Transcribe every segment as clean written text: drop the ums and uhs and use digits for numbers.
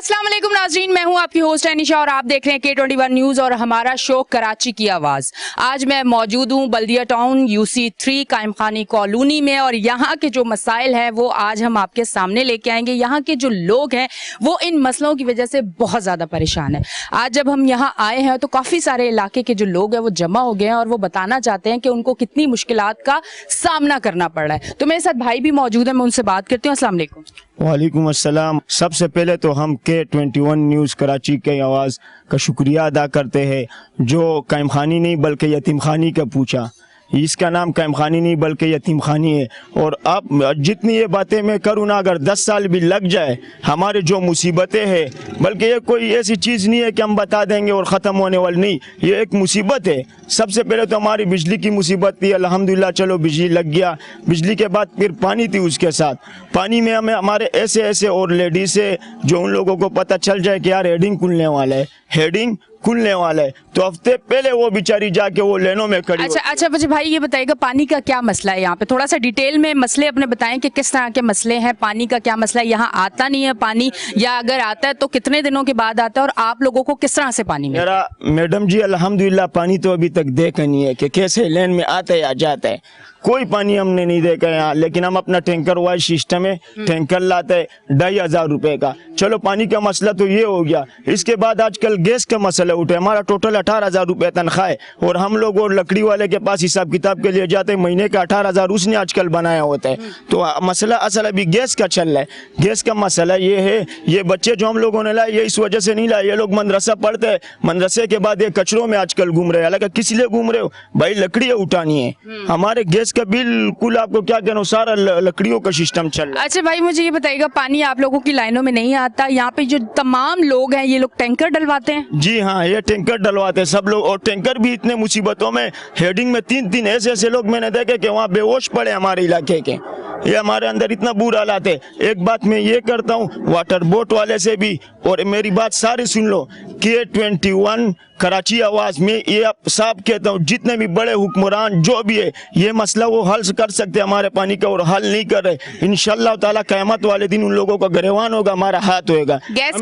अस्सलाम वालेकुम नाज़रीन, मैं हूं आपकी होस्ट अनिशा और आप देख रहे हैं K21 न्यूज़ और हमारा शो कराची की आवाज़। आज मैं मौजूद हूं बल्दिया टाउन UC3 कायम खानी कॉलोनी में और यहाँ के जो मसाइल हैं वो आज हम आपके सामने लेके आएंगे। यहाँ के जो लोग हैं वो इन मसलों की वजह से बहुत ज़्यादा परेशान है। आज जब हम यहाँ आए हैं तो काफ़ी सारे इलाके के जो लोग हैं वो जमा हो गए हैं और वो बताना चाहते हैं कि उनको कितनी मुश्किलात का सामना करना पड़ रहा है। तो मेरे साथ भाई भी मौजूद है, मैं उनसे बात करती हूँ। अस्सलाम वालेकुम। वालेकुम अस्सलाम। सबसे पहले तो हम K21 न्यूज़ कराची की आवाज़ का शुक्रिया अदा करते हैं जो कायम खानी नहीं बल्कि यतीम खानी का पूछा। इसका नाम कायम खानी नहीं बल्कि यतीम खानी है। और अब जितनी ये बातें मैं करूँ ना, अगर 10 साल भी लग जाए, हमारे जो मुसीबतें हैं, बल्कि ये कोई ऐसी चीज़ नहीं है कि हम बता देंगे और ख़त्म होने वाली नहीं, ये एक मुसीबत है। सबसे पहले तो हमारी बिजली की मुसीबत थी, अल्हम्दुलिल्लाह चलो बिजली लग गया। बिजली के बाद फिर पानी थी, उसके साथ पानी में हमें हमारे ऐसे और लेडीज़ है जो उन लोगों को पता चल जाए कि यार हेडिंग खुलने वाला है, हेडिंग खुलने वाला है, तो हफ्ते पहले वो बेचारी जाके वो लेनों में खड़ी। अच्छा मुझे भाई ये बताइएगा पानी का क्या मसला है यहाँ पे, थोड़ा सा डिटेल में मसले अपने बताएं कि किस तरह के मसले हैं, पानी का क्या मसला है, यहाँ आता नहीं है पानी या अगर आता है तो कितने दिनों के बाद आता है और आप लोगों को किस तरह से पानी मिलता है? मैडम जी अल्हम्दुलिल्लाह पानी तो अभी तक देखा नहीं है कि कैसे लेन में आता है या जाता है, कोई पानी हमने नहीं देखा यहाँ। लेकिन हम अपना टैंकर वाइज सिस्टम है, टैंकर लाते हैं 2500 रुपए का। चलो पानी का मसला तो ये हो गया। इसके बाद आजकल गैस का मसला उठे। हमारा टोटल 18,000 रुपये तनख्वाह है और हम लोग और लकड़ी वाले के पास हिसाब किताब के लिए जाते हैं, महीने का 18,000 उसने आजकल बनाया होता है। तो मसला असल अभी गैस का चल रहा है। गैस का मसला ये है, ये बच्चे जो हम लोगों ने लाए ये इस वजह से नहीं लाए, ये लोग मदरसा पढ़ते हैं, मदरसे के बाद ये कचरों में आजकल घूम रहे हैं। हालांकि किस लिए घूम रहे हो भाई, लकड़ियाँ उठानी है। हमारे गैस का बिल्कुल आपको क्या कहना, सारा लकड़ियों का सिस्टम चल रहा है। अच्छा भाई मुझे ये बताइएगा पानी आप लोगों की लाइनों में नहीं आता, यहाँ पे जो तमाम लोग हैं ये लोग टैंकर डलवाते हैं? जी हाँ, ये टैंकर डलवाते हैं सब लोग। और टैंकर भी इतने मुसीबतों में, हेडिंग में 3 ऐसे लोग मैंने देखे कि वहाँ बेहोश पड़े हमारे इलाके के। ये हमारे अंदर इतना बुरा हालात है। एक बात मैं ये करता हूँ वाटर बोट वाले से भी, और मेरी बात सारी सुन लो, K21 कराची आवाज़ में ये आप साफ कहता हूँ, जितने भी बड़े हुक्मरान जो भी है ये मसला वो हल कर सकते हैं हमारे पानी का, और हल नहीं कर रहे। इंशाल्लाह ताला क़यामत वाले दिन उन लोगों का गिरवान होगा, हमारा हाथ होएगा। गैस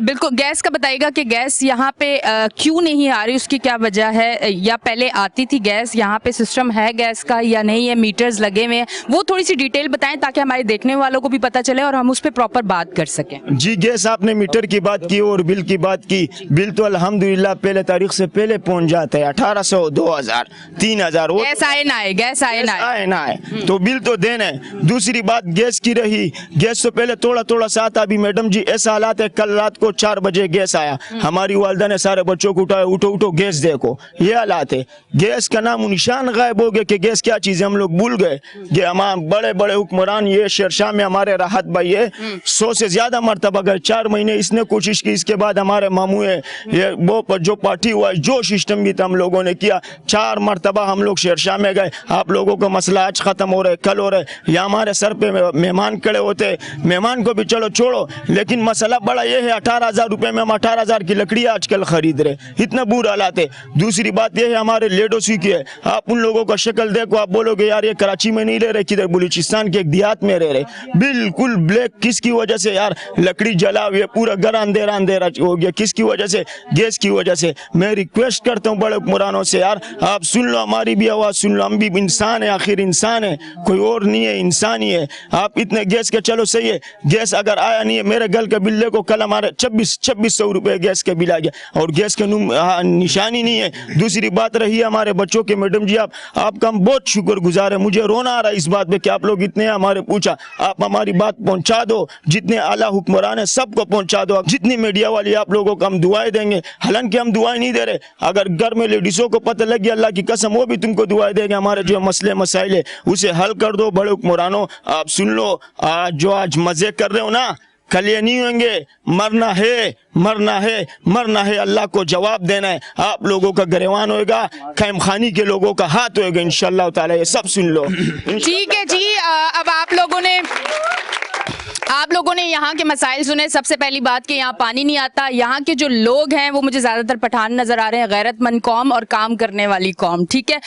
बिल्कुल गैस का बताइएगा कि गैस यहाँ पे क्यों नहीं आ रही, उसकी क्या वजह है, या पहले आती थी गैस, यहाँ पे सिस्टम है गैस का या नहीं है, मीटर्स लगे हुए हैं, वो थोड़ी सी डिटेल बताएं ताकि हमारे देखने वालों को भी पता चले और हम उस पर प्रॉपर बात कर सकें। जी, गैस आपने मीटर की बात की और बिल की बात की। बिल तो अल्हम्दुलिल्लाह पहले तारीख से पहले पहुंच जाते हैं, 1800, 2000, 3000। गैस आए ना आए तो बिल तो देना है। दूसरी बात गैस की रही, गैस तो पहले थोड़ा सा आता। अभी मैडम जी ऐसा हालात है, कल रात को 4 बजे गैस आया, हमारी वालदा ने सारे बच्चों को उठाया, उठो गैस देखो, ये हालात है। गैस का नाम निशान गायब हो गया कि गैस क्या चीज़ है, हम लोग भूल गए। ये हमारे बड़े हुक्मरान, ये शेरशाह में हमारे राहत भाई है, 100 से ज्यादा मरतबा गए, 4 महीने इसने कोशिश की। इसके बाद हमारे मामू है, ये वो जो पार्टी हुआ, जो सिस्टम भी था हम लोगों ने किया, 4 मरतबा हम लोग शेरशाह में गए। आप लोगों का मसला आज खत्म हो रहा है, कल हो रहा है, या हमारे सर पे मेहमान खड़े होते, मेहमान को भी चलो छोड़ो, लेकिन मसला बड़ा ये है 18,000 रुपये में हम 18,000 की लकड़ी आजकल खरीद रहे, इतना बुरा हालात है। दूसरी बात ये है हमारे लेडोसी की है, आप उन लोगों का शक्ल देखो, आप बोलोगे यार ये कराची में नहीं रह रहे, किधर बलूचिस्तान के एक देहात में रह रहे, बिल्कुल ब्लैक। किसकी वजह से यार, लकड़ी जला हुई है, पूरा घर अंधेरा हो गया, किसकी वजह से, गैस की वजह से। मैं रिक्वेस्ट करता हूँ बड़े हुक्मरानों से, यार आप सुन लो, हमारी भी आवाज़ सुन लो, हम भी इंसान है, आखिर इंसान है, कोई और नहीं है, इंसान ही है। आप इतने गैस के, चलो सही है, गैस अगर आया नहीं है, मेरे घर के बिल को कल हमारे 2600 रुपये गैस के बिल आ गया और गैस के निशानी नहीं है। दूसरी बात रही हमारे बच्चों के, मैडम जी आपका हम बहुत शुक्रगुजार है, मुझे रोना आ रहा है इस बात पे कि आप लोग इतने हमारे पूछा, आप हमारी बात पहुंचा दो, जितने आला हुक्मरान है सबको पहुंचा दो, जितनी मीडिया वाली आप लोगों को हम दुआएं देंगे। हालांकि हम दुआएं नहीं दे रहे, अगर घर में लेडीजों को पता लग गया, अल्लाह की कसम वो भी तुमको दुआएं देंगे। हमारे जो मसले मसाइल है उसे हल कर दो बड़े हुक्मरानों। आप सुन लो, आज मजे कर रहे हो ना, कल ये नहीं होंगे, मरना है, अल्लाह को जवाब देना है, आप लोगों का गिरवान होएगा, कायम खानी के लोगों का हाथ होएगा इंशाअल्लाह ताला। ये सब सुन लो। ठीक है जी, अब आप लोगों نے یہاں کے مسائل سنے. سب سے پہلی بات کہ یہاں پانی نہیں آتا. یہاں کے جو لوگ ہیں وہ مجھے زیادہ تر پٹھان نظر آ رہے ہیں, غیرت مند قوم اور کام کرنے والی قوم. ٹھیک ہے,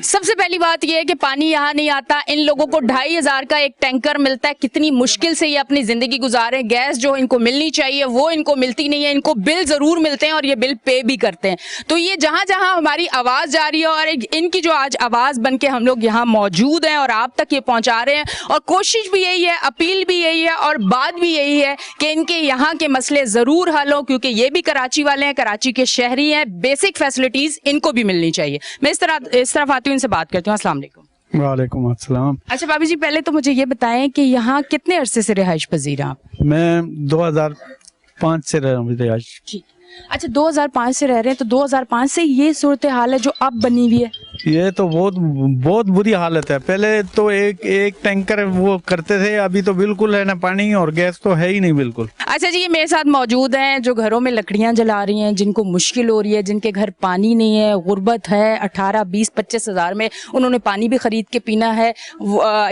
سب سے پہلی بات یہ ہے کہ پانی یہاں نہیں آتا. ان لوگوں کو 2500 کا ایک ٹینکر ملتا ہے. کتنی مشکل سے یہ اپنی زندگی گزارے. گیس جو ان کو ملنی چاہیے وہ ان کو ملتی نہیں ہے. ان کو بل ضرور ملتے ہیں اور یہ بل پے بھی کرتے ہیں. تو یہ جہاں جہاں ہماری آواز جا رہی ہے اور ان کی جو آج آواز بن کے ہم لوگ یہاں موجود ہیں اور آپ تک یہ پہنچا رہے ہیں, اور کوشش بھی یہی ہے, اپیل بھی یہی ہے اور بات بھی یہی ہے کہ ان کے یہاں کے مسئلے ضرور حل ہوں, کیونکہ یہ بھی کراچی والے ہیں, کراچی کے شہری ہیں. بیسک فیسلٹیز ان کو بھی ملنی چاہیے. میں اس طرف آتی ہوں, ان سے بات کرتی ہوں. السلام علیکم. وعلیکم السلام. اچھا بابی جی, پہلے تو مجھے یہ بتائیں کہ یہاں کتنے عرصے سے رہائش پذیر ہیں آپ؟ میں 2005 سے رہ رہا ہوں رہائش. ٹھیک. اچھا 2005 سے رہ رہے ہیں, تو 2005 سے یہ صورتحال ہے جو اب بنی ہوئی ہے. یہ تو بہت بری حالت ہے. پہلے تو ایک ٹینکر وہ کرتے تھے, ابھی تو بالکل ہے نا پانی اور گیس تو ہے ہی نہیں بالکل. اچھا جی, یہ میرے ساتھ موجود ہیں جو گھروں میں لکڑیاں جلا رہی ہیں, جن کو مشکل ہو رہی ہے, جن کے گھر پانی نہیں ہے, غربت ہے. 18, 20, 25 ہزار میں انہوں نے پانی بھی خرید کے پینا ہے.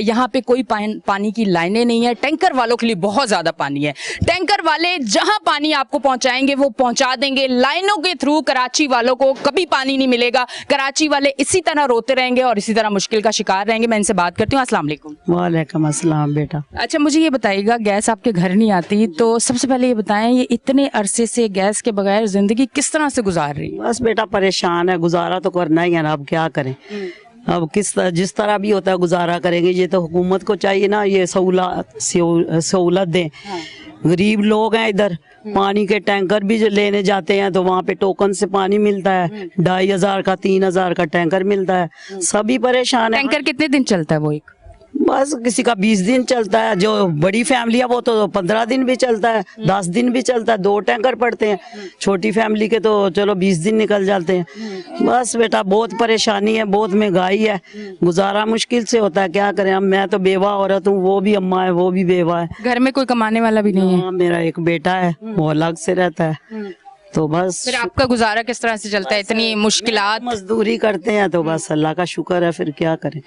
یہاں پہ کوئی پانی کی لائنیں نہیں ہے. ٹینکر والوں کے لیے بہت زیادہ پانی ہے. ٹینکر والے جہاں پانی آپ کو پہنچائیں گے وہ پہنچا دیں گے. لائنوں کے تھرو کراچی والوں کو کبھی پانی نہیں ملے گا. کراچی والے اسی طرح روتے رہیں گے اور اسی طرح مشکل کا شکار رہیں گے. میں ان سے بات کرتی ہوں. السلام علیکم. وعلیکم السلام بیٹا. اچھا مجھے یہ بتائیے گا, گیس آپ کے گھر نہیں آتی, تو سب سے پہلے یہ بتائیں یہ اتنے عرصے سے گیس کے بغیر زندگی کس طرح سے گزار رہی ہے؟ بس بیٹا پریشان ہے, گزارا تو کرنا ہی ہے نا, اب کیا کریں. اب جس طرح بھی ہوتا ہے گزارا کریں گے. یہ تو حکومت کو چاہیے نا یہ سہولت دیں. غریب لوگ ہیں ادھر, پانی کے ٹینکر بھی جو لینے جاتے ہیں تو وہاں پہ ٹوکن سے پانی ملتا ہے. 2500 کا 3000 کا ٹینکر ملتا ہے. سبھی پریشان ہیں. ٹینکر کتنے دن چلتا ہے وہ ایک؟ بس کسی کا 20 دن چلتا ہے. جو بڑی فیملی ہے وہ تو 15 دن بھی چلتا ہے, 10 دن بھی چلتا ہے. 2 ٹینکر پڑتے ہیں. چھوٹی فیملی کے تو چلو 20 دن نکل جاتے ہیں. بس بیٹا بہت پریشانی ہے, بہت مہنگائی ہے, گزارا مشکل سے ہوتا ہے. کیا کریں, اب میں تو بیوہ عورت ہوں, وہ بھی اماں ہے, وہ بھی بیوہ ہے. گھر میں کوئی کمانے والا بھی نہیں ہے؟ ہاں, میرا ایک بیٹا ہے, وہ الگ سے رہتا ہے. تو بس پھر آپ کا گزارا کس طرح سے چلتا ہے اتنی مشکلات؟ مزدوری کرتے ہیں تو بس اللہ کا شکر ہے. پھر کیا کریں,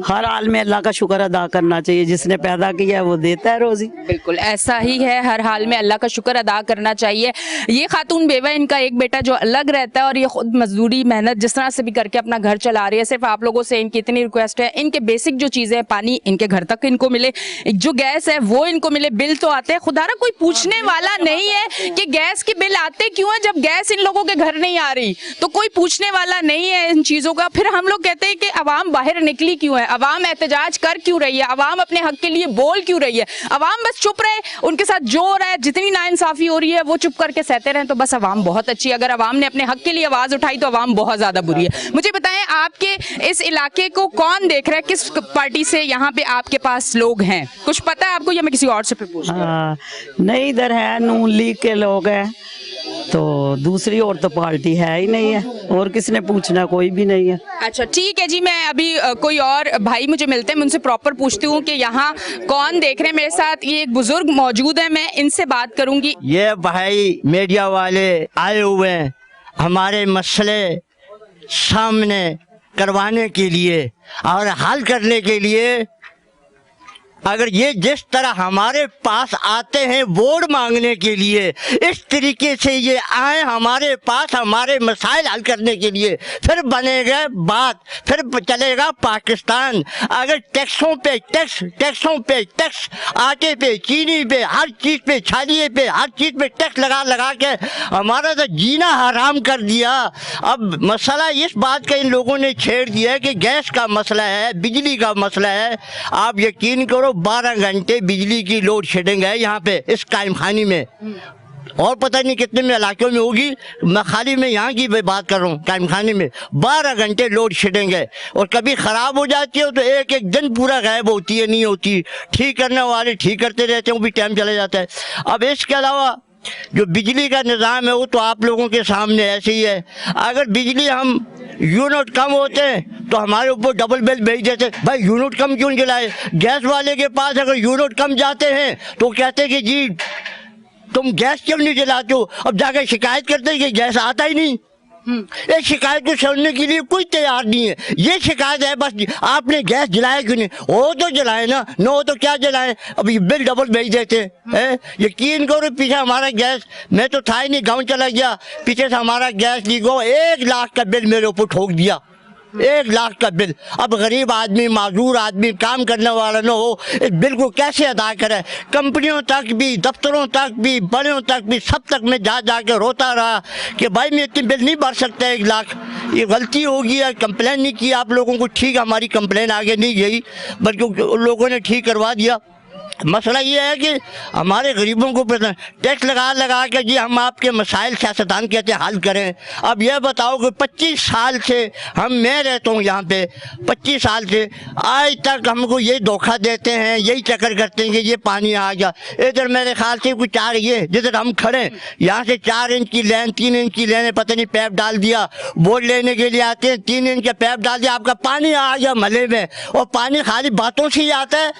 ہر حال میں اللہ کا شکر ادا کرنا چاہیے. جس نے پیدا کیا ہے وہ دیتا ہے روزی. بالکل ایسا ہی ہے, ہر حال میں اللہ کا شکر ادا کرنا چاہیے. یہ خاتون بیوہ, ان کا ایک بیٹا جو الگ رہتا ہے اور یہ خود مزدوری محنت جس طرح سے بھی کر کے اپنا گھر چلا رہی ہے. صرف آپ لوگوں سے ان کی اتنی ریکویسٹ ہے, ان کے بیسک جو چیزیں, پانی ان کے گھر تک ان کو ملے, جو گیس ہے وہ ان کو ملے. بل تو آتے ہیں, خدا را کوئی پوچھنے والا نہیں ہے کہ گیس کے بل آتے کیوں ہیں جب گیس ان لوگوں کے گھر نہیں آ رہی. تو کوئی پوچھنے والا نہیں ہے ان چیزوں کا. پھر ہم لوگ کہتے ہیں کہ عوام باہر نکلی کیوں ہے, عوام احتجاج کر کیوں رہی ہے, عوام اپنے حق کے لیے بول کیوں رہی ہے. عوام بس چپ رہے, ان کے ساتھ جو ہو رہا ہے, جتنی ناانصافی ہو رہی ہے وہ چپ کر کے سہتے رہیں, تو بس عوام بہت اچھی ہے. اگر عوام نے اپنے حق کے لیے آواز اٹھائی تو عوام بہت زیادہ بری ہے. مجھے بتائیں آپ کے اس علاقے کو کون دیکھ رہا ہے, کس پارٹی سے یہاں پہ آپ کے پاس لوگ ہیں, کچھ پتا ہے آپ کو, یا میں کسی اور سے پوچھ رہی ہوں؟ نہیں, ادھر ہے نون لیگ کے لوگ ہیں, تو دوسری اور تو پارٹی ہے ہی نہیں ہے, اور کس نے پوچھنا, کوئی بھی نہیں ہے. اچھا ٹھیک ہے جی, میں ابھی کوئی اور بھائی مجھے ملتے ہیں, میں ان سے پراپر پوچھتی ہوں کہ یہاں کون دیکھ رہے ہیں. میرے ساتھ یہ ایک بزرگ موجود ہے, میں ان سے بات کروں گی. یہ بھائی میڈیا والے آئے ہوئے ہیں ہمارے مسئلے سامنے کروانے کے لیے اور حل کرنے کے لیے. اگر یہ جس طرح ہمارے پاس آتے ہیں ووٹ مانگنے کے لیے, اس طریقے سے یہ آئیں ہمارے پاس ہمارے مسائل حل کرنے کے لیے, پھر بنے گا بات, پھر چلے گا پاکستان. اگر ٹیکسوں پہ ٹیکس, آٹے پہ, چینی پہ, ہر چیز پہ, چھالیے پہ, ہر چیز پہ ٹیکس لگا کے ہمارا تو جینا حرام کر دیا. اب مسئلہ اس بات کا ان لوگوں نے چھیڑ دیا ہے کہ گیس کا مسئلہ ہے, بجلی کا مسئلہ ہے. آپ یقین کرو 12 گھنٹے بجلی کی لوڈ شیڈنگ ہے یہاں پہ اس قائم خانی میں, اور پتہ نہیں کتنے میں علاقوں میں ہوگی. میں خالی میں یہاں کی بات کر رہا ہوں, قائم خانے میں 12 گھنٹے لوڈ شیڈنگ ہے, اور کبھی خراب ہو جاتی ہے تو ایک دن پورا غائب ہوتی ہے, نہیں ہوتی. ٹھیک کرنے والے ٹھیک کرتے رہتے ہیں, وہ بھی ٹائم چلا جاتا ہے. اب اس کے علاوہ جو بجلی کا نظام ہے وہ تو آپ لوگوں کے سامنے ایسے ہی ہے. اگر بجلی ہم یونٹ کم ہوتے ہیں تو ہمارے اوپر ڈبل بل بھیج دیتے, بھائی یونٹ کم کیوں جلائے. گیس والے کے پاس اگر یونٹ کم جاتے ہیں تو کہتے ہیں کہ جی تم گیس کیوں نہیں جلاتے ہو. اب جا کے شکایت کرتے ہیں کہ گیس آتا ہی نہیں. ये शिकायत को सुनने के लिए कोई तैयार नहीं है। ये शिकायत है बस आपने गैस जलाया क्यों नहीं, वो तो जलाए ना, न हो तो क्या जलाए, अभी बिल डबल भेज देते हैं। यकीन करो पीछे हमारा गैस, मैं तो था ही नहीं, गाँव चला गया, पीछे से हमारा गैस लीक हो, 1 लाख का बिल मेरे ऊपर ठोक दिया, 1 लाख का बिल। अब गरीब आदमी, माजूर आदमी, काम करने वाला न हो, इस बिल को कैसे अदा करे। कंपनियों तक भी, दफ्तरों तक भी, बड़ों तक भी, सब तक मैं जा के रोता रहा कि भाई मैं इतनी बिल नहीं भर सकता 1 लाख, ये गलती होगी है। कंप्लेन नहीं की आप लोगों को, ठीक, हमारी कंप्लेन आगे नहीं गई, बल्कि लोगों ने ठीक करवा दिया। मसला ये है कि हमारे गरीबों को टैक्स लगा के जी हम आपके मसाइल सियासतदान कहते हैं हल करें। अब यह बताओ कि 25 साल से मैं रहता हूँ यहाँ पे, 25 साल से आज तक हमको यही धोखा देते हैं, यही चक्कर करते हैं कि ये पानी आ गया। इधर मेरे ख्याल से कुछ 4 ये जिधर हम खड़े यहाँ से 4 इंच की लाइन, 3 इंच की लाइन, पता नहीं पैप डाल दिया, वोट लेने के लिए आते हैं, 3 इंच का पैप डाल दिया, आपका पानी आ गया महल्ले में। और पानी खाली बातों से ही आता है,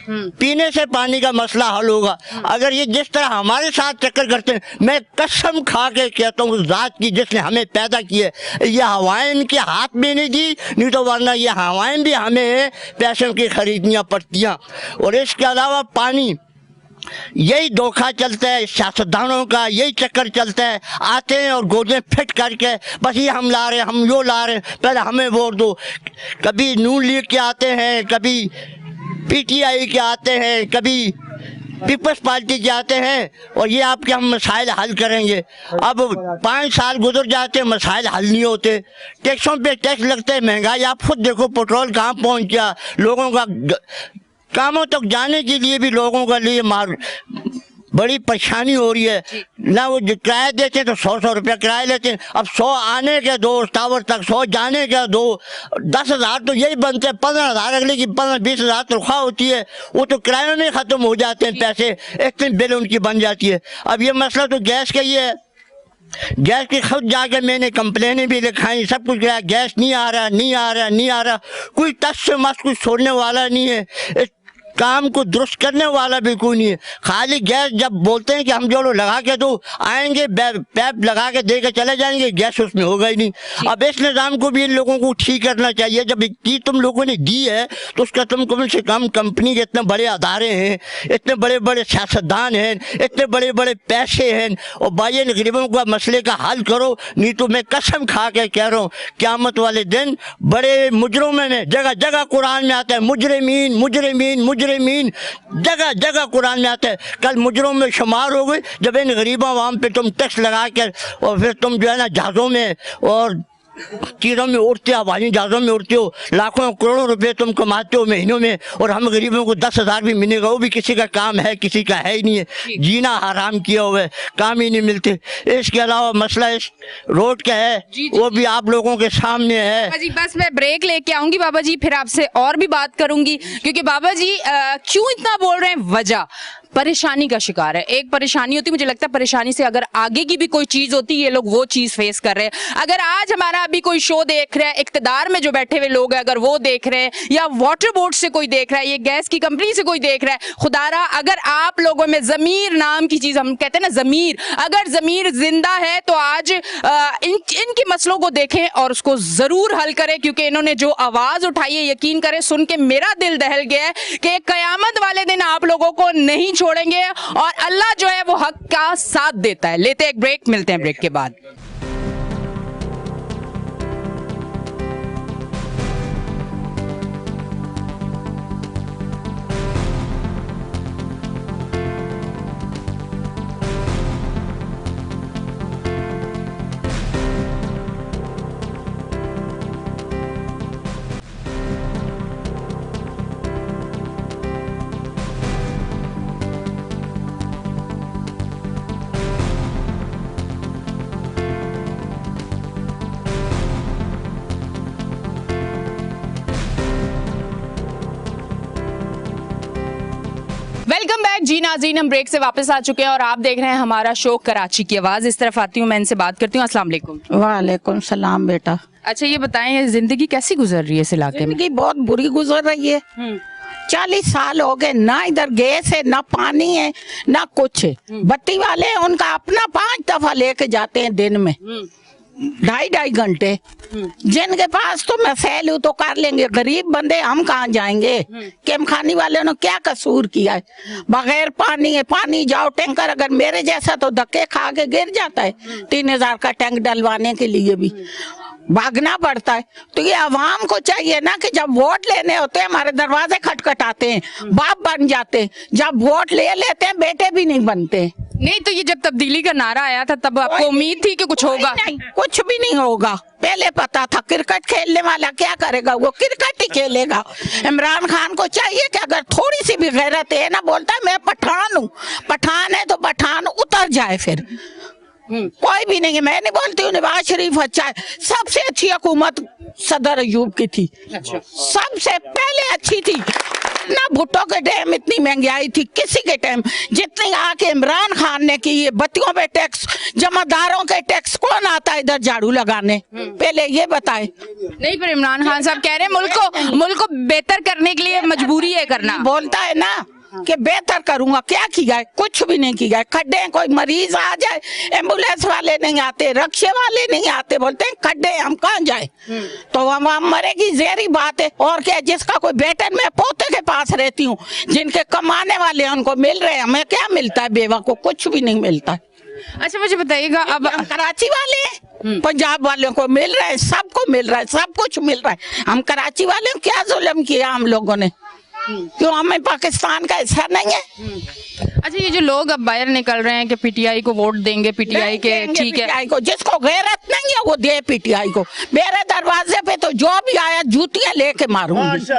पीने से पानी का मसला हल होगा। अगर ये जिस तरह हमारे साथ चक्कर करते हैं, मैं कसम खा के कहता हूँ ज़ात की जिसने हमें पैदा किए, ये हवाएं इनके हाथ में नहीं दी, नहीं तो वरना ये हवाएं भी हमें पैसों की खरीदनियाँ पड़तियाँ। और इसके अलावा पानी, यही धोखा चलता है सियासतदानों का, यही चक्कर चलता है, आते हैं और गोदे फिट करके बस ये हम ला रहे हैं, हम यो ला रहे हैं, पहले हमें वोट दो। कभी नून लीग के आते हैं, कभी पीटीआई के आते हैं, कभी पीपल्स पार्टी के आते हैं, और ये आपके हम मसाइल हल करेंगे। अब 5 साल गुजर जाते हैं, मसाइल हल नहीं होते, टैक्सों पे टैक्स लगते हैं, महंगाई आप खुद देखो, पेट्रोल कहाँ पहुँच गया, लोगों का कामों तक जाने के लिए भी लोगों के लिए बड़ी परेशानी हो रही है ना। वो किराया देते हैं तो 100 रुपया किराया लेते हैं, अब 100 आने के दो टावर तक, 100 जाने के दो, 10,000 तो यही बनते हैं, 15,000 अगले की 15-20,000 तनख्वाह होती है, वो तो किराए में ख़त्म हो जाते हैं पैसे, इतनी बिल उनकी बन जाती है। अब ये मसला तो गैस का ही है, गैस की खुद जाके मैंने कंप्लेनें भी लिखाई, सब कुछ किया, गैस नहीं आ रहा, नहीं आ रहा, नहीं आ रहा, कोई टच से मस कुछ छोड़ने वाला नहीं है, इस काम को दुरुस्त करने वाला भी कोई नहीं है। खाली गैस जब बोलते हैं कि हम जो लगा के दो, आएंगे पैप लगा के दे के चले जाएंगे, गैस उसमें होगा ही नहीं। अब इस निज़ाम को भी इन लोगों को ठीक करना चाहिए। जब चीज़ तुम लोगों ने दी है तो उसका तुम कम से कम, कंपनी के इतने बड़े अदारे हैं, इतने बड़े बड़े सियासतदान हैं, इतने बड़े बड़े पैसे हैं, और भाई इन गरीबों का मसले का हल करो, नहीं तो मैं कसम खा के कह रहा हूँ क़यामत वाले दिन बड़े मुजरों में जगह जगह कुरान में आता है मुजरिमीन मुजरिमीन मुजरिमीन, जगह जगह कुरान में आता है। कल मुजरों में शुमार हो गए जब इन गरीबों आवाम पे तुम टैक्स लगा कर, और फिर तुम जो है ना जहाज़ों में और चीज़ों में उड़ते हो, हवाई जहाज़ों में उड़ते हो, लाखों करोड़ों रुपए तुम कमाते हो महीनों में, और हम गरीबों को 10,000 भी मिलेगा, वो भी किसी का काम है, किसी का है ही नहीं है, जीना हराम किया हुआ है, काम ही नहीं मिलते। इसके अलावा मसला इस रोड का है, वो भी आप लोगों के सामने है। बाबा जी बस मैं ब्रेक लेके आऊंगी बाबा जी, फिर आपसे और भी बात करूंगी, क्योंकि बाबा जी क्यों इतना बोल रहे हैं, वजह परेशानी का शिकार है। एक परेशानी होती, मुझे लगता है परेशानी से अगर आगे की भी कोई चीज होती, ये लोग वो चीज फेस कर रहे हैं। अगर आज हमारा अभी कोई शो देख रहा है, इक्तदार में जो बैठे हुए लोग हैं अगर वो देख रहे हैं, या वाटर बोर्ड से कोई देख रहा है, ये गैस की कंपनी से कोई देख रहा है, खुदारा अगर आप लोगों में जमीर नाम की चीज, हम कहते हैं ना जमीर, अगर जमीर जिंदा है तो आज इनके मसलों को देखें और उसको जरूर हल करें, क्योंकि इन्होंने जो आवाज उठाई है, यकीन करें सुन के मेरा दिल दहल गया है कि कयामत वाले दिन आप लोगों को नहीं छोड़ेंगे, और अल्लाह जो है वो हक का साथ देता है। लेते एक ब्रेक, मिलते हैं ब्रेक के बाद। वेलकम बैक जी नाज़रीन, हम ब्रेक से वापस आ चुके हैं और आप देख रहे हैं हमारा शो कराची की आवाज। इस तरफ आती हूँ, मैं इनसे बात करती हूँ। अस्सलाम वालेकुम। वालेकुम सलाम बेटा। अच्छा ये बताएं, जिंदगी कैसी गुजर रही है इस इलाके में? जिंदगी बहुत बुरी गुजर रही है। 40 साल हो गए, ना इधर गैस है, ना पानी है, ना कुछ है। बत्ती वाले उनका अपना 5 दफा लेके जाते हैं दिन में, 2.5 घंटे। जिनके पास तो मसैल हो तो कर लेंगे, गरीब बंदे हम कहाँ जाएंगे? केम खानी वाले ने क्या कसूर किया है? बगैर पानी है, पानी जाओ टैंकर, अगर मेरे जैसा तो धक्के खा के गिर जाता है 3000 का टैंक डलवाने के लिए भी भागना पड़ता है। तो ये आवाम को चाहिए ना कि जब वोट लेने होते हैं हमारे दरवाजे खटखटाते हैं, बाप बन जाते हैं, जब वोट ले लेते हैं बेटे भी नहीं बनते। नहीं तो ये जब तब्दीली का नारा आया था तब आपको उम्मीद थी कि कुछ होगा? नहीं, कुछ भी नहीं होगा। पहले पता था क्रिकेट खेलने वाला क्या करेगा, वो क्रिकेट ही खेलेगा। इमरान खान को चाहिए कि अगर थोड़ी सी भी गैरत है ना, बोलता है मैं पठान हूँ, पठान है तो पठान उतर जाए फिर। कोई भी नहीं है, मैं नहीं बोलती हूँ नवाज शरीफ अच्छा है, सबसे अच्छी हुकूमत सदर अयूब की थी, सबसे पहले अच्छी थी ना। भुट्टो के टाइम इतनी महंगाई थी किसी के टाइम जितनी आके इमरान खान ने की। ये बत्तियों पे टैक्स, जमादारों के टैक्स, कौन आता है इधर झाड़ू लगाने? पहले ये बताए। नहीं पर इमरान खान साहब कह रहे हैं मुल्क को बेहतर करने के लिए मजबूरी है करना। बोलता है ना कि बेहतर करूंगा, क्या किया है? कुछ भी नहीं किया है। खड्डे, कोई मरीज आ जाए एम्बुलेंस वाले नहीं आते, रक्षे वाले नहीं आते, बोलते हैं खड्डे हम कहाँ जाए? तो हम मरेगी जहरी बात है। और क्या, जिसका कोई बेटन, मैं पोते के पास रहती हूँ, जिनके कमाने वाले हैं उनको मिल रहे हैं, हमें क्या मिलता है? बेवा को कुछ भी नहीं मिलता है। अच्छा मुझे बताइएगा, अब हम कराची वाले हैं, पंजाब वालों को मिल रहा है, सबको मिल रहा है, सब कुछ मिल रहा है। हम कराची वाले हैं, क्या जुल्म किया हम लोगों ने? क्यों हमें पाकिस्तान का हिस्सा नहीं है? अच्छा ये जो लोग अब बाहर निकल रहे हैं कि पीटीआई को वोट देंगे, पीटीआई के, ठीक है, पीटीआई को, जिसको गैरत नहीं है वो दे पीटीआई को। मेरे दरवाजे पे तो जो भी आया जूतियां लेके मारूंगी।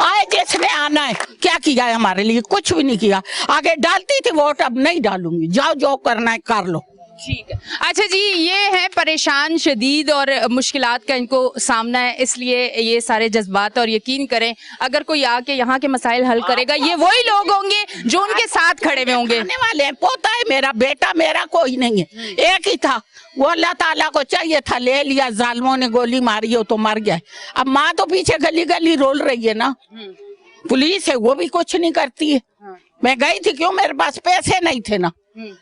आए जिसने आना है, क्या किया है हमारे लिए? कुछ भी नहीं किया। आगे डालती थी वोट, अब नहीं डालूंगी। जाओ जो करना है कर लो। ठीक है। अच्छा जी, ये है परेशान शदीद और मुश्किलात का इनको सामना है, इसलिए ये सारे जज्बात। और यकीन करें अगर कोई आके यहाँ के मसाइल हल करेगा, ये वही लोग होंगे जो उनके साथ खड़े हुए होंगे। आने वाले हैं, पोता है मेरा, बेटा मेरा कोई नहीं है, एक ही था। वो अल्लाह ताला को चाहिए था, ले लिया, जालिमों ने गोली मारी हो तो मर गया। अब माँ तो पीछे गली गली रोल रही है ना, पुलिस है वो भी कुछ नहीं करती है। मैं गई थी, क्यों? मेरे पास पैसे नहीं थे ना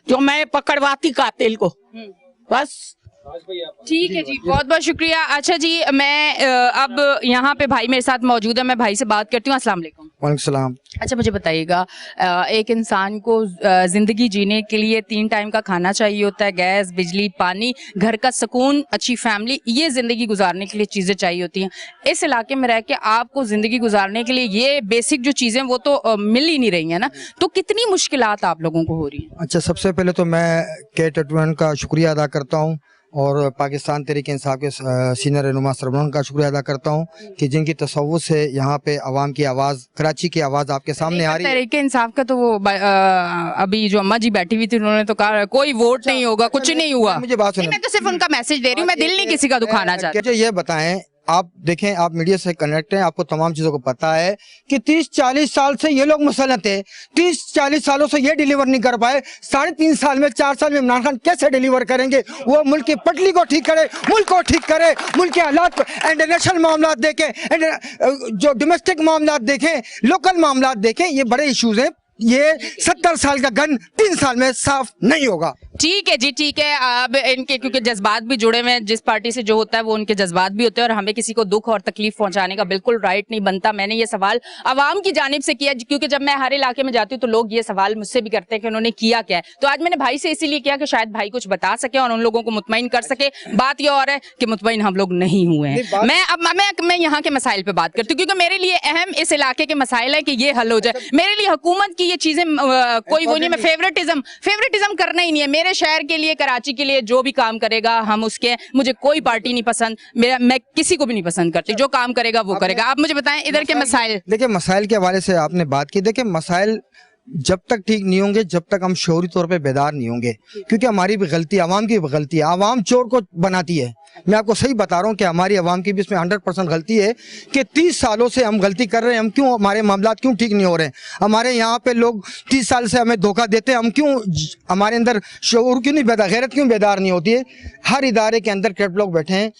जो मैं पकड़वाती कातिल को, बस। ठीक है जी, बहुत बहुत शुक्रिया। अच्छा जी, मैं अब यहाँ पे भाई मेरे साथ मौजूद है, मैं भाई से बात करती हूँ। अस्सलाम वालेकुम। वालेकुम सलाम। अच्छा मुझे बताइएगा, एक इंसान को जिंदगी जीने के लिए 3 टाइम का खाना चाहिए होता है, गैस, बिजली, पानी, घर का सुकून, अच्छी फैमिली, ये जिंदगी गुजारने के लिए चीजें चाहिए होती हैं। इस इलाके में रह के आपको जिंदगी गुजारने के लिए ये बेसिक जो चीजें वो तो मिल ही नहीं रही है ना, तो कितनी मुश्किलात आप लोगों को हो रही है? अच्छा, सबसे पहले तो मैं के21 का शुक्रिया अदा करता हूँ और पाकिस्तान तहरीक इंसाफ के सीनियर रहनुमा सरवरन का शुक्रिया अदा करता हूँ कि जिनकी तसव्वुर से यहाँ पे आवाम की आवाज़, कराची की आवाज़ आपके सामने आ रही है। तहरीक इंसाफ का तो वो अभी जो अम्मा जी बैठी हुई थी उन्होंने तो कहा कोई वोट नहीं होगा, कुछ नहीं हुआ। मुझे बात सुनिए, मैं तो सिर्फ उनका मैसेज दे रही हूँ, मैं दिल नहीं किसी का दुखाना चाहती। मुझे ये बताएं, आप देखें, आप मीडिया से कनेक्ट हैं, आपको तमाम चीज़ों को पता है कि 30-40 साल से ये लोग मुसल्लत है, 30-40 सालों से ये डिलीवर नहीं कर पाए। 3.5 साल में, 4 साल में इमरान खान कैसे डिलीवर करेंगे? वो मुल्क की पटरी को ठीक करे, मुल्क को ठीक करे, मुल्क के हालात को, इंटरनेशनल मामला देखें, जो डोमेस्टिक मामला देखें, लोकल मामला देखें, ये बड़े इशूज हैं। ये 70 साल का गन 3 साल में साफ नहीं होगा। ठीक है जी, ठीक है। अब इनके क्योंकि जज्बात भी जुड़े हुए हैं, जिस पार्टी से जो होता है वो उनके जज्बात भी होते हैं, और हमें किसी को दुख और तकलीफ पहुंचाने का बिल्कुल राइट नहीं बनता। मैंने ये सवाल आवाम की जानिब से किया, क्योंकि जब मैं हर इलाके में जाती हूँ तो लोग ये सवाल मुझसे भी करते हैं कि उन्होंने किया क्या है। तो आज मैंने भाई से इसीलिए किया कि शायद भाई कुछ बता सके और उन लोगों को मुतमईन कर सके। बात ये और है कि मुतमईन हम लोग नहीं हुए हैं। मैं यहाँ के मसाइल पे बात करती हूँ, क्योंकि मेरे लिए अहम इस इलाके के मसाइल है कि ये हल हो जाए। मेरे लिए हुकूमत की ये चीजें कोई वो नहीं, मैं फेवरेटिज्म करना ही नहीं है। मेरे शहर के लिए, कराची के लिए जो भी काम करेगा हम उसके, मुझे कोई पार्टी नहीं पसंद, मैं किसी को भी नहीं पसंद करती, जो काम करेगा वो करेगा। आप मुझे बताएं इधर के मसाइल। देखिए, मसाइल के हवाले से आपने बात की, देखिए मसाइल जब तक ठीक नहीं होंगे, जब तक हम शौरी तौर पे बेदार नहीं होंगे, क्योंकि हमारी भी गलती, आवाम की भी गलती है। आवाम चोर को बनाती है। मैं आपको सही बता रहा हूँ कि हमारी आवाम की भी इसमें 100% गलती है कि 30 सालों से हम गलती कर रहे हैं। हम क्यों, हमारे मामलात क्यों ठीक नहीं हो रहे हैं? हमारे यहाँ पे लोग 30 साल से हमें धोखा देते हैं। हम क्यों, हमारे अंदर शऊर क्यों नहीं बेदार, गैरत क्यों बेदार नहीं होती है? हर इदारे के अंदर करप्ट लोग बैठे हैं।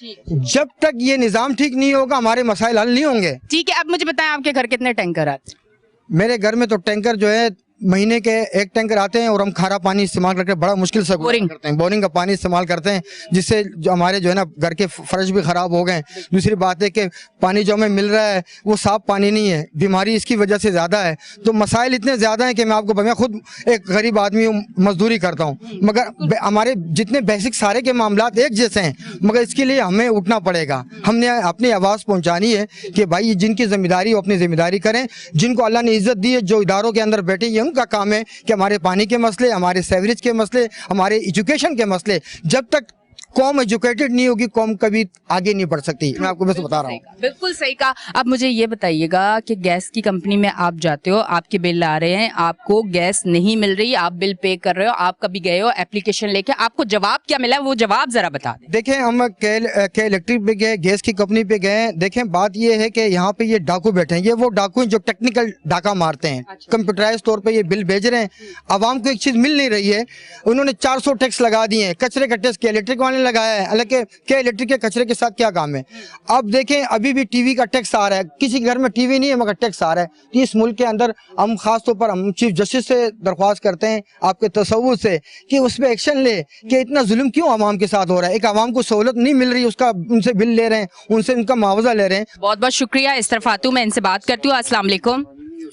जब तक ये निज़ाम ठीक नहीं होगा हमारे मसाइल हल नहीं होंगे। ठीक है, अब मुझे बताएं आपके घर कितने टैंकर आते हैं? मेरे घर में तो टैंकर जो है महीने के एक टैंकर आते हैं और हम खारा पानी इस्तेमाल करके बड़ा मुश्किल से गुजारा करते हैं, बोरिंग का पानी इस्तेमाल करते हैं, जिससे जो हमारे जो है ना घर के फर्श भी खराब हो गए। दूसरी बात है कि पानी जो हमें मिल रहा है वो साफ पानी नहीं है, बीमारी इसकी वजह से ज़्यादा है। तो मसाइल इतने ज़्यादा हैं कि मैं खुद एक गरीब आदमी हूँ, मजदूरी करता हूँ, मगर हमारे जितने बेसिक सारे के मामलात एक जैसे हैं, मगर इसके लिए हमें उठना पड़ेगा। हमने अपनी आवाज़ पहुँचानी है कि भाई जिनकी जिम्मेदारी वो अपनी जिम्मेदारी करें, जिनको अल्लाह ने इज्जत दी है, जो इदारों के अंदर बैठे हैं, उनका काम है कि हमारे पानी के मसले, हमारे सेवरेज के मसले, हमारे एजुकेशन के मसले, जब तक कौम एजुकेटेड नहीं होगी कौम कभी आगे नहीं बढ़ सकती। मैं आपको बस बता रहा हूँ। बिल्कुल सही कहा। अब मुझे ये बताइएगा कि गैस की कंपनी में आप जाते हो, आपके बिल आ रहे हैं, आपको गैस नहीं मिल रही, आप बिल पे कर रहे हो, आप कभी गए हो एप्लीकेशन लेके, आपको जवाब क्या मिला, वो जवाब जरा बता दें। देखें, हम के इलेक्ट्रिक पे गए, गैस की कंपनी पे गए। देखें, बात ये है कि यहाँ पे ये डाकू बैठे हैं, ये वो डाकू हैं जो टेक्निकल डाका मारते हैं। कंप्यूटराइज तौर पे ये बिल भेज रहे हैं, आवाम को एक चीज़ मिल नहीं रही है। उन्होंने 400 टैक्स लगा दिए हैं, कचरे का टैक्स इलेक्ट्रिक वाले लगाया है, हालांकि क्या इलेक्ट्रिक के कचरे के साथ क्या काम है। अब देखें, अभी भी टीवी का टैक्स आ रहा है, किसी के घर में टीवी नहीं है मगर टैक्स आ रहा है। तो इस मुल्क के अंदर हम खास तौर पर हम चीफ जस्टिस से दरख्वास्त करते हैं, आपके तसव्वुर से, कि उस पर एक्शन ले कि इतना जुल्म क्यों आवाम के साथ हो रहा है। एक आवाम को सहूलत नहीं मिल रही, उसका उनसे बिल ले रहे हैं, उनसे उनका मुआवजा ले रहे हैं। बहुत बहुत शुक्रिया। इस तरफ आती हूँ, मैं इनसे बात करती हूँ। अस्सलाम वालेकुम।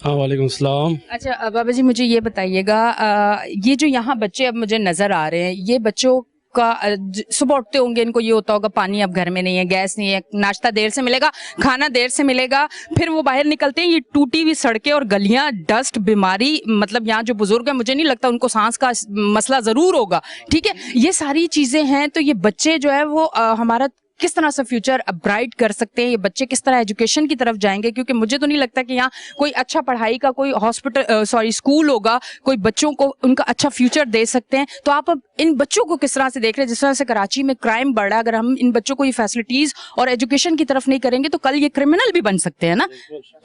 हाँ, वालेकुम सलाम। अच्छा बाबा जी, मुझे ये बताइएगा, ये जो यहाँ बच्चे अब मुझे नजर आ रहे हैं, ये बच्चों का सुबह उठते होंगे, इनको ये होता होगा पानी अब घर में नहीं है, गैस नहीं है, नाश्ता देर से मिलेगा, खाना देर से मिलेगा, फिर वो बाहर निकलते हैं, ये टूटी हुई सड़कें और गलियां, डस्ट, बीमारी, मतलब यहाँ जो बुजुर्ग हैं मुझे नहीं लगता उनको सांस का मसला जरूर होगा, ठीक है, ये सारी चीजें हैं। तो ये बच्चे जो है वो हमारा किस तरह से फ्यूचर ब्राइट कर सकते हैं, ये बच्चे किस तरह एजुकेशन की तरफ जाएंगे, क्योंकि मुझे तो नहीं लगता कि यहाँ कोई अच्छा पढ़ाई का कोई स्कूल होगा, कोई बच्चों को उनका अच्छा फ्यूचर दे सकते हैं। तो आप अब इन बच्चों को किस तरह से देख रहे हैं, जिस तरह से कराची में क्राइम बढ़ा, अगर हम इन बच्चों को ये फैसिलिटीज और एजुकेशन की तरफ नहीं करेंगे तो कल ये क्रिमिनल भी बन सकते हैं ना।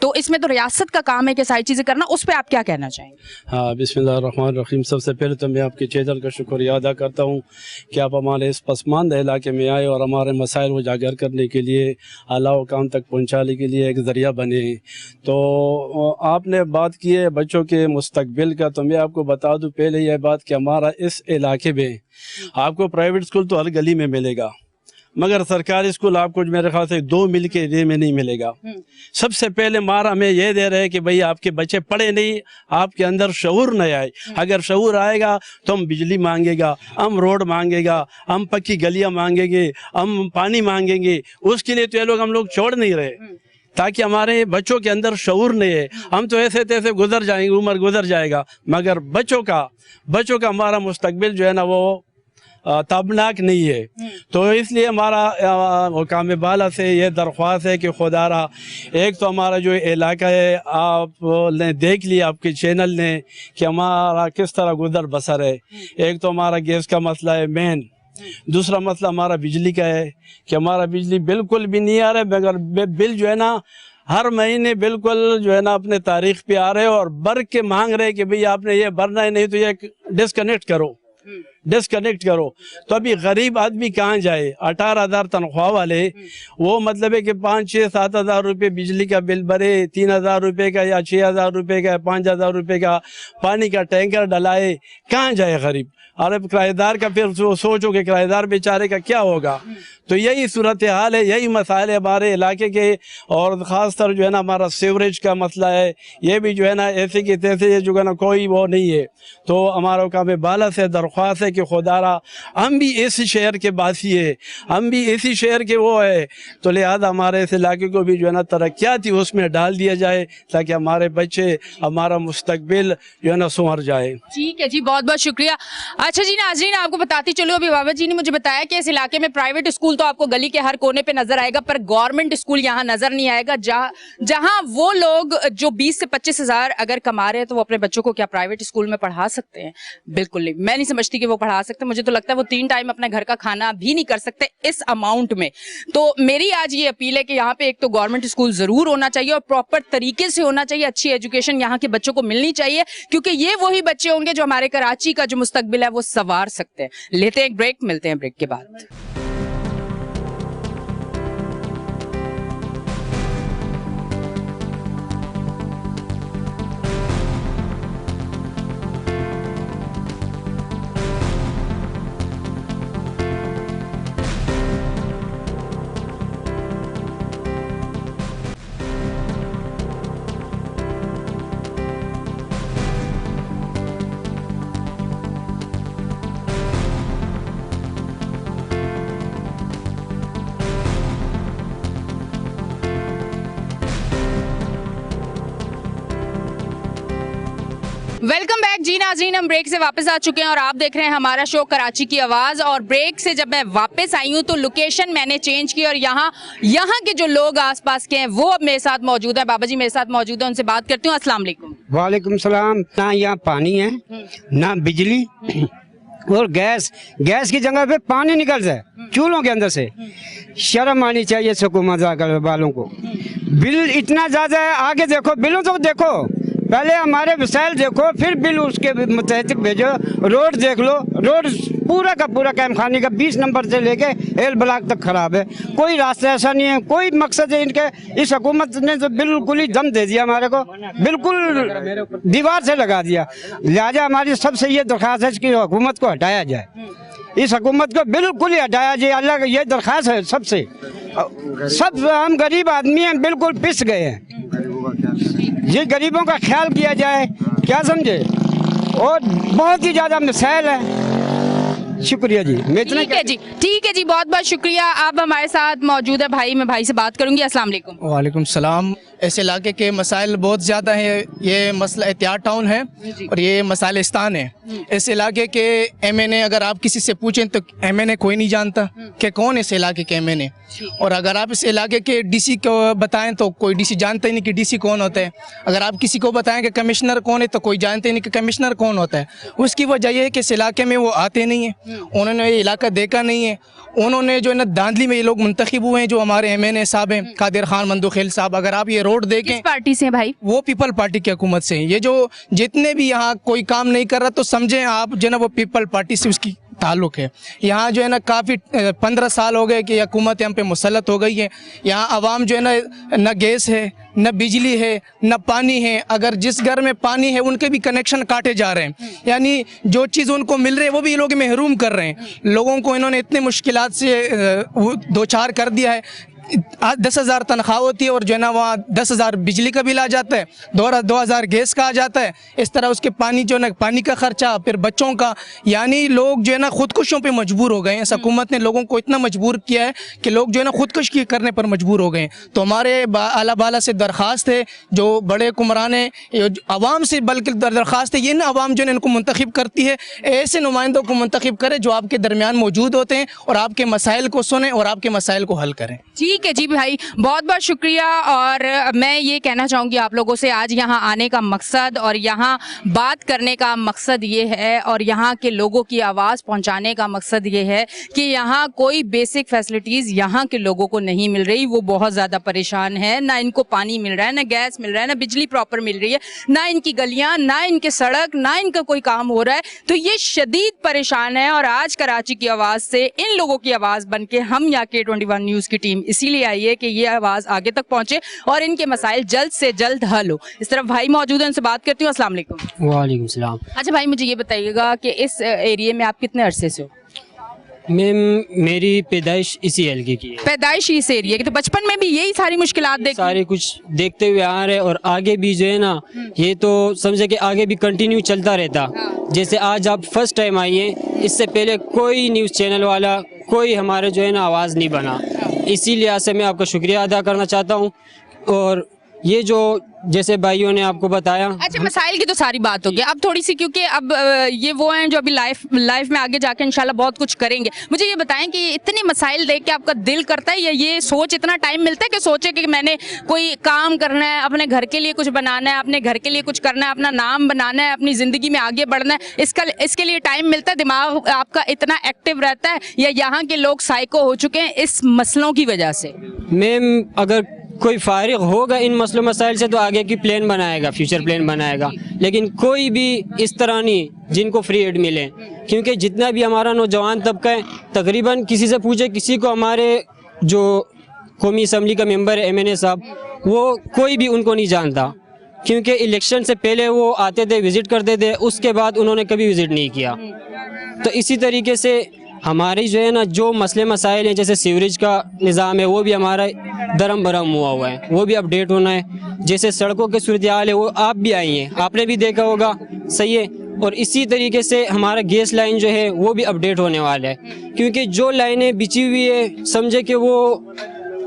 तो इसमें तो रियासत का काम है कि सारी चीजें करना, उस पर आप क्या कहना चाहेंगे? हाँ, बिस्मिल्लाहिर्रहमानिर्रहीम। सबसे पहले तो मैं आपके चैनल का शुक्रिया अदा करता हूँ कि आप हमारे इस पसमानदा इलाके में आए और हमारे मसाइल उजागर करने के लिए, आला हुकाम तक पहुँचाने के लिए एक ज़रिया बने। तो आपने बात की है बच्चों के मुस्तकबिल का, तो मैं आपको बता दूँ पहले यह बात कि हमारा इस इलाके में आपको प्राइवेट स्कूल तो हर गली में मिलेगा, मगर सरकारी स्कूल आपको मेरे ख्याल से 2 मील के एरिया में नहीं मिलेगा। सबसे पहले मार हमें ये दे रहे हैं कि भाई आपके बच्चे पढ़े नहीं, आपके अंदर शऊर नहीं आए। अगर शऊर आएगा तो हम बिजली मांगेगा, हम रोड मांगेगा, हम पक्की गलियां मांगेंगे, हम पानी मांगेंगे। उसके लिए तो ये लोग हम लोग छोड़ नहीं रहे, ताकि हमारे बच्चों के अंदर शऊर नहीं है। हम तो ऐसे तैसे गुजर जाएंगे, उम्र गुजर जाएगा, मगर बच्चों का हमारा मुस्तकबिल जो है ना वो ताबनाक नहीं है। तो इसलिए हमारा हुकाम बाला से ये दरख्वास्त है कि खुदारा, एक तो हमारा जो इलाका है आपने देख लिया आपके चैनल ने कि हमारा किस तरह गुजर बसर है। एक तो हमारा गैस का मसला है मेन, दूसरा मसला हमारा बिजली का है कि हमारा बिजली बिल्कुल भी नहीं आ रहा है, मगर बिल जो है ना हर महीने बिल्कुल जो है ना अपने तारीख पे आ रहे हैं और भर के मांग रहे कि भाई आपने ये भरना है, नहीं तो ये डिस्कनेक्ट करो। तो अभी गरीब आदमी कहाँ जाए? 18,000 तनख्वाह वाले वो मतलब है कि 5-6-7 हज़ार रुपये बिजली का बिल भरे, 3,000 रुपये का या 6,000 रुपये का, 5,000 रुपये का पानी का टैंकर डलाए, कहाँ जाए गरीब? और अब किराएदार का फिर सोचो कि किराएदार बेचारे का क्या होगा। तो यही सूरत हाल है, यही मसाइल है हमारे इलाके के। और ख़ास तर जो है ना हमारा सीवरेज का मसला है, ये भी जो है ना ऐसे कि तैसे जो है ना कोई वो नहीं है। तो हमारा हुकाम बाला से दरख्वास्त है कि खुदारा हम भी इसी शहर के बासी है, हम भी इसी शहर के वो है, तो लिहाजा हमारे इस इलाके को भी जो है ना तरक्याती उसमें डाल दिया जाए, ताकि हमारे बच्चे, हमारा मुस्तकबिल जो है ना संवर जाए। ठीक है जी, बहुत बहुत शुक्रिया। अच्छा जी नाज़रीन, आपको बताती चलो, अभी बाबा जी ने मुझे बताया कि इस इलाके में प्राइवेट स्कूल तो आपको गली के हर कोने पे नजर आएगा, पर गवर्नमेंट स्कूल यहाँ नजर नहीं आएगा। जहाँ वो लोग जो 20 से 25 हज़ार अगर कमा रहे हैं तो वो अपने बच्चों को क्या प्राइवेट स्कूल में पढ़ा सकते हैं? बिल्कुल नहीं, मैं नहीं समझती कि वो पढ़ा सकते। मुझे तो लगता है वो 3 टाइम अपने घर का खाना भी नहीं कर सकते इस अमाउंट में। तो मेरी आज ये अपील है कि यहाँ पे एक तो गवर्नमेंट स्कूल जरूर होना चाहिए और प्रॉपर तरीके से होना चाहिए, अच्छी एजुकेशन यहाँ के बच्चों को मिलनी चाहिए, क्योंकि ये वही बच्चे होंगे जो हमारे कराची का जो मुस्तकबिल है वो संवार सकते हैं। लेते हैं एक ब्रेक, मिलते हैं ब्रेक के बाद। वेलकम बैक जी नाज़रीन, हम ब्रेक से वापस आ चुके हैं और आप देख रहे हैं हमारा शो कराची की आवाज़। और ब्रेक से जब मैं वापस आई हूँ तो लोकेशन मैंने चेंज की और यहाँ के जो लोग आसपास के हैं वो अब मेरे साथ मौजूद है। बाबा जी मेरे साथ मौजूद है, उनसे बात करती हूँ। अस्सलाम वालेकुम। वालेकुम सलाम। ना यहाँ पानी है ना बिजली और गैस की जगह पे पानी निकल जाए चूल्हों के अंदर से। शर्म आनी चाहिए हुकूमत वालों को। बिल इतना ज्यादा है, आगे देखो बिलों तो देखो, पहले हमारे वसाइल देखो फिर बिल उसके मुताबिक भेजो। रोड देख लो, रोड पूरा का पूरा कैम खानी का 20 नंबर से लेके एल ब्लॉक तक खराब है। कोई रास्ता ऐसा नहीं है, कोई मकसद है इनके। इस हुकूमत ने तो बिल्कुल ही दम दे दिया हमारे को, बिल्कुल दीवार से लगा दिया। लिहाजा हमारी सबसे ये दरख्वास्त है कि हुकूमत को हटाया जाए, इस हुकूमत को बिल्कुल ही हटाया जाए। अल्लाह की ये दरख्वास्त है सबसे। सब हम गरीब आदमी हैं, बिल्कुल पिस गए हैं। ये गरीबों का ख्याल किया जाए, क्या समझे। और बहुत ही ज्यादा मसाइल है। शुक्रिया जी, मैं इतना ठीक है जी, बहुत बहुत शुक्रिया। आप हमारे साथ मौजूद है भाई, मैं भाई से बात करूंगी। अस्सलाम वालेकुम। वालेकुम सलाम। इस इलाके के मसाइल बहुत ज़्यादा हैं। ये मसला एहतियात टाउन है और ये मसाइलिस्तान है। इस इलाके के MNA अगर आप किसी से पूछें तो MNA कोई नहीं जानता कि कौन इस इलाके के MNA। और अगर आप इस इलाके के DC को बताएं तो कोई DC जानता ही नहीं कि DC कौन होता है। अगर आप किसी को बताएं कि कमिश्नर कौन है तो कोई जानते ही नहीं कि कमिश्नर कौन होता है। उसकी वजह यह है कि इस इलाके में वो आते नहीं हैं, उन्होंने ये इलाका देखा नहीं है। उन्होंने जो है ना धांधली में ये लोग मुंतखब हुए हैं, जो हमारे MNA साहब हैं कादिर खान मंदोखेल साहब। अगर आप ये रोड देखें, किस पार्टी से भाई? वो पीपल पार्टी की हुकूमत से। ये जो जितने भी यहाँ कोई काम नहीं कर रहा तो समझें आप जो ना वो पीपल पार्टी से उसकी ताल्लुक़ है। यहाँ जो है ना काफ़ी 15 साल हो गए कि हुकूमत यहाँ पे मुसल्लत हो गई है। यहाँ आवाम जो है ना न गैस है, न बिजली है, न पानी है। अगर जिस घर में पानी है उनके भी कनेक्शन काटे जा रहे हैं, यानी जो चीज़ उनको मिल रही है वो भी ये लोग महरूम कर रहे हैं। लोगों को इन्होंने इतनी मुश्किलात से दो चार कर दिया है। 10,000 तनख्वाह होती है और जो है ना वहाँ 10,000 बिजली का बिल आ जाता है, 2,000 गैस का आ जाता है। इस तरह उसके पानी जो है ना पानी का खर्चा, फिर बच्चों का, यानी लोग जो है ना खुदकुशियों पे मजबूर हो गए हैं। इस हुकूमत ने लोगों को इतना मजबूर किया है कि लोग जो है ना खुदकुशी करने पर मजबूर हो गए हैं। तो हमारे आला बाला से दरख्वास्त है, जो बड़े हुक्मरान हैं, आवाम से बल्कि दरख्वास्त है, ये ना आवाम जो है इनको मुंतखब करती है, ऐसे नुमाइंदों को मुंतखब करे जो आपके दरमियान मौजूद होते हैं और आपके मसाइल को सुने और आपके मसाइल को हल करें। ठीक है जी भाई, बहुत बहुत शुक्रिया। और मैं ये कहना चाहूँगी आप लोगों से, आज यहाँ आने का मकसद और यहाँ बात करने का मकसद ये है और यहाँ के लोगों की आवाज़ पहुँचाने का मकसद ये है कि यहाँ कोई बेसिक फैसिलिटीज़ यहाँ के लोगों को नहीं मिल रही। वो बहुत ज़्यादा परेशान है, ना इनको पानी मिल रहा है, ना गैस मिल रहा है, ना बिजली प्रॉपर मिल रही है, ना इनकी गलियाँ, ना इनके सड़क, ना इनका कोई काम हो रहा है। तो ये शदीद परेशान है। और आज कराची की आवाज़ से इन लोगों की आवाज़ बन के हम यहाँ K21 न्यूज़ की टीम इसीलिए आई है कि ये आवाज़ आगे तक पहुंचे और इनके मसाइल जल्द से जल्द हल हो। इस तरफ भाई मौजूद हैं, उनसे बात करती हूँ। अस्सलाम वालेकुम। वालेकुम सलाम। अच्छा भाई, मुझे ये बताइएगा कि इस एरिया में आप कितने अरसे से हो? मैम मेरी पैदाइश इसी हल्के की है। पैदाइश इस एरिया की, तो बचपन में भी यही सारी मुश्किलात देखी? सारे कुछ देखते हुए आ रहे और आगे भी जो है ना, ये तो समझे कि आगे भी कंटिन्यू चलता रहता। जैसे आज आप फर्स्ट टाइम आई हैं, इससे पहले कोई न्यूज़ चैनल वाला, कोई हमारे जो है ना आवाज़ नहीं बना। इसी लिहाज से मैं आपका शुक्रिया अदा करना चाहता हूँ। और ये जो जैसे भाइयों ने आपको बताया। अच्छा, मसाइल की तो सारी बात होगी, अब थोड़ी सी, क्योंकि अब ये वो हैं जो अभी लाइफ में आगे जाके इंशाल्लाह बहुत कुछ करेंगे। मुझे ये बताएं कि इतने मसाइल देख के आपका दिल करता है या ये सोच, इतना टाइम मिलता है कि सोचे कि मैंने कोई काम करना है, अपने घर के लिए कुछ बनाना है, अपने घर के लिए कुछ करना है, अपना नाम बनाना है, अपनी ज़िंदगी में आगे बढ़ना है, इसके लिए टाइम मिलता है? दिमाग आपका इतना एक्टिव रहता है या यहाँ के लोग साइको हो चुके हैं इस मसलों की वजह से? मैम अगर कोई फारिग होगा इन मसलों मसाइल से तो आगे की प्लान बनाएगा, फ्यूचर प्लान बनाएगा। लेकिन कोई भी इस तरह नहीं जिनको फ्री एड मिले, क्योंकि जितना भी हमारा नौजवान तबका है, तकरीबन किसी से पूछे, किसी को हमारे जो कौमी असम्बली का मेंबर है MNA साहब, वो कोई भी उनको नहीं जानता, क्योंकि इलेक्शन से पहले वो आते थे, विज़िट करते थे, उसके बाद उन्होंने कभी विज़िट नहीं किया। तो इसी तरीके से हमारी जो है ना जो मसले मसाइल हैं, जैसे सीवरेज का निज़ाम है वो भी हमारा दरम बरम हुआ है, वो भी अपडेट होना है। जैसे सड़कों की सूरत हाल है वो आप भी आई हैं, आपने भी देखा होगा, सही है। और इसी तरीके से हमारा गैस लाइन जो है वो भी अपडेट होने वाला है, क्योंकि जो लाइनें बिछी हुई है समझे कि वो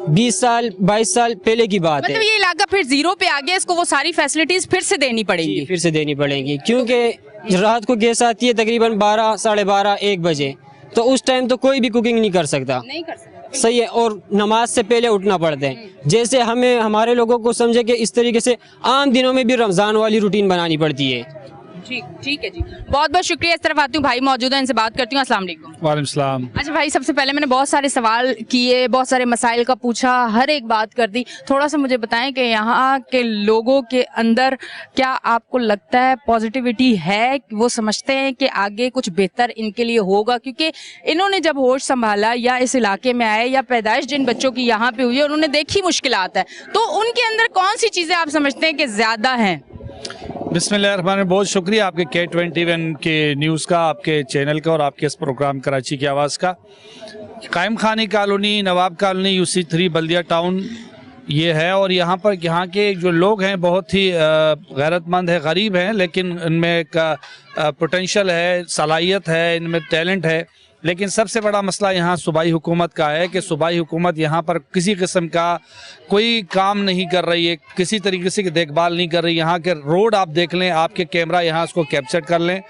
20 साल 22 साल पहले की बात है। मतलब ये इलाका फिर जीरो पे आ गया, इसको वो सारी फैसिलिटीज फिर से देनी पड़ेंगी। फिर से देनी पड़ेंगी, क्योंकि रात को गैस आती है तकरीबन 12, 12:30, 1 बजे, तो उस टाइम तो कोई भी कुकिंग नहीं कर सकता। नहीं कर सकते। सही है, और नमाज से पहले उठना पड़ता है। जैसे हमें हमारे लोगों को समझे कि इस तरीके से आम दिनों में भी रमज़ान वाली रूटीन बनानी पड़ती है। ठीक है जी, बहुत बहुत शुक्रिया। इस तरफ आती हूँ, भाई मौजूद हैं, इनसे बात करती हूँ। अस्सलाम वालेकुम। वालेकुम सलाम। अच्छा भाई, सबसे पहले मैंने बहुत सारे सवाल किए, बहुत सारे मसाइल का पूछा, हर एक बात कर दी। थोड़ा सा मुझे बताएं कि यहाँ के लोगों के अंदर क्या आपको लगता है पॉजिटिविटी है, वो समझते हैं कि आगे कुछ बेहतर इनके लिए होगा? क्योंकि इन्होंने जब होश संभाला या इस इलाके में आए या पैदाइश जिन बच्चों की यहाँ पे हुई है, उन्होंने देखी मुश्किलात है, तो उनके अंदर कौन सी चीज़ें आप समझते हैं कि ज़्यादा हैं? बिस्मिल्लाहिर्रहमानिर्रहीम, बहुत शुक्रिया आपके K21 के न्यूज़ का, आपके चैनल का और आपके इस प्रोग्राम कराची की आवाज़ का। कायम खानी कॉलोनी, नवाब कॉलोनी, UC3 बल्दिया टाउन ये है, और यहाँ पर यहाँ के जो लोग हैं बहुत ही गैरतमंद है, गरीब हैं, लेकिन इनमें एक पोटेंशियल है, सलाहियत है, इनमें टैलेंट है। लेकिन सबसे बड़ा मसला यहाँ सूबाई हुकूमत का है कि सूबाई हुकूमत यहाँ पर किसी किस्म का कोई काम नहीं कर रही है, किसी तरीके से देखभाल नहीं कर रही। यहाँ के रोड आप देख लें, आपके कैमरा यहाँ उसको कैप्चर कर लें,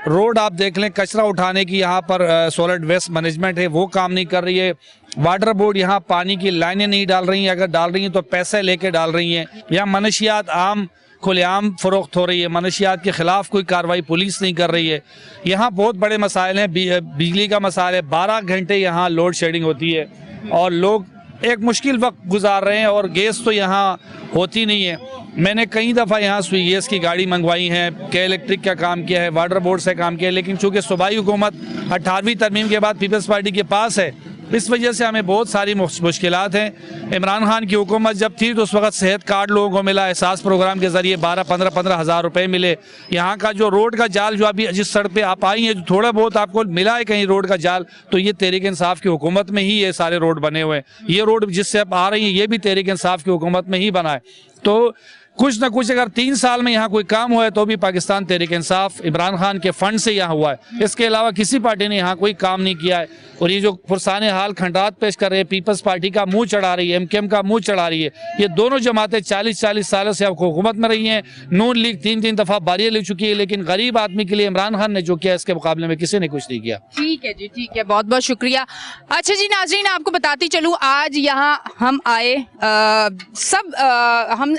रोड आप देख लें, कचरा उठाने की यहाँ पर सॉलिड वेस्ट मैनेजमेंट है, वो काम नहीं कर रही है। वाटर बोर्ड यहाँ पानी की लाइनें नहीं डाल रही हैं, अगर डाल रही हैं तो पैसे लेके डाल रही हैं। यहाँ मनशियात आम खुलेआम फ़रोख्त हो रही है, मनशियात के ख़िलाफ़ कोई कार्रवाई पुलिस नहीं कर रही है। यहाँ बहुत बड़े मसाइल हैं, बिजली का मसाइल है, 12 घंटे यहाँ लोड शेडिंग होती है और लोग एक मुश्किल वक्त गुजार रहे हैं, और गैस तो यहाँ होती नहीं है। मैंने कई दफ़ा यहाँ सुई गैस की गाड़ी मंगवाई है, के इलेक्ट्रिक का काम किया है, वाटर बोर्ड से काम किया है, लेकिन चूँकि सूबाई हुकूमत 18वीं तरमीम के बाद पीपल्स पार्टी के पास है, इस वजह से हमें बहुत सारी मुश्किलात हैं। इमरान खान की हुकूमत जब थी तो उस वक्त सेहत कार्ड लोगों को मिला, एहसास प्रोग्राम के ज़रिए 12-15 हज़ार रुपये मिले। यहाँ का जो रोड का जाल, जो अभी जिस सड़क पे आप आई हैं, जो थोड़ा बहुत आपको मिला है कहीं रोड का जाल, तो ये तहरीक इंसाफ की हुकूमत में ही ये सारे रोड बने हुए हैं। ये रोड जिससे आप आ रही हैं, ये भी तहरीक इंसाफ की हुकूमत में ही बना है। तो कुछ ना कुछ अगर 3 साल में यहाँ कोई काम हुआ है तो भी पाकिस्तान तहरीक इंसाफ इमरान खान के फंड से यहाँ हुआ है। इसके अलावा किसी पार्टी ने यहाँ कोई काम नहीं किया है। और ये जो पुरसाने हाल खंडात पेश कर रहे हैं, पीपल्स पार्टी का मुंह चढ़ा रही है, MKM का मुंह चढ़ा रही है। ये दोनों जमातें 40-40 सालों से आपको हुकूमत में रही हैं। नून लीग 3 दफ़ा बारियां ले चुकी है, लेकिन गरीब आदमी के लिए इमरान खान ने जो किया इसके मुकाबले में किसी ने कुछ नहीं किया। ठीक है जी, ठीक है, बहुत बहुत शुक्रिया। अच्छा जी नाज़रीन, आपको बताती चलूँ, आज यहाँ हम आए,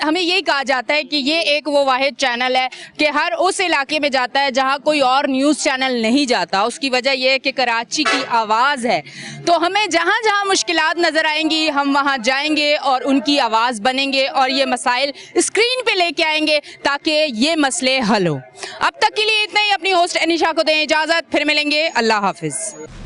हमें यही कहा जाता है कि ये एक वो वाहिद चैनल है कि हर उस इलाके में जाता है जहाँ कोई और न्यूज़ चैनल नहीं जाता। उसकी वजह यह है कि कराची की आवाज़ है, तो हमें जहाँ जहाँ मुश्किलात नज़र आएंगी हम वहाँ जाएंगे और उनकी आवाज़ बनेंगे और ये मसाइल स्क्रीन पे लेके आएंगे ताकि ये मसले हल हो। अब तक के लिए इतना ही। अपनी होस्ट अनीशा को दें इजाज़त, फिर मिलेंगे। अल्लाह हाफिज़।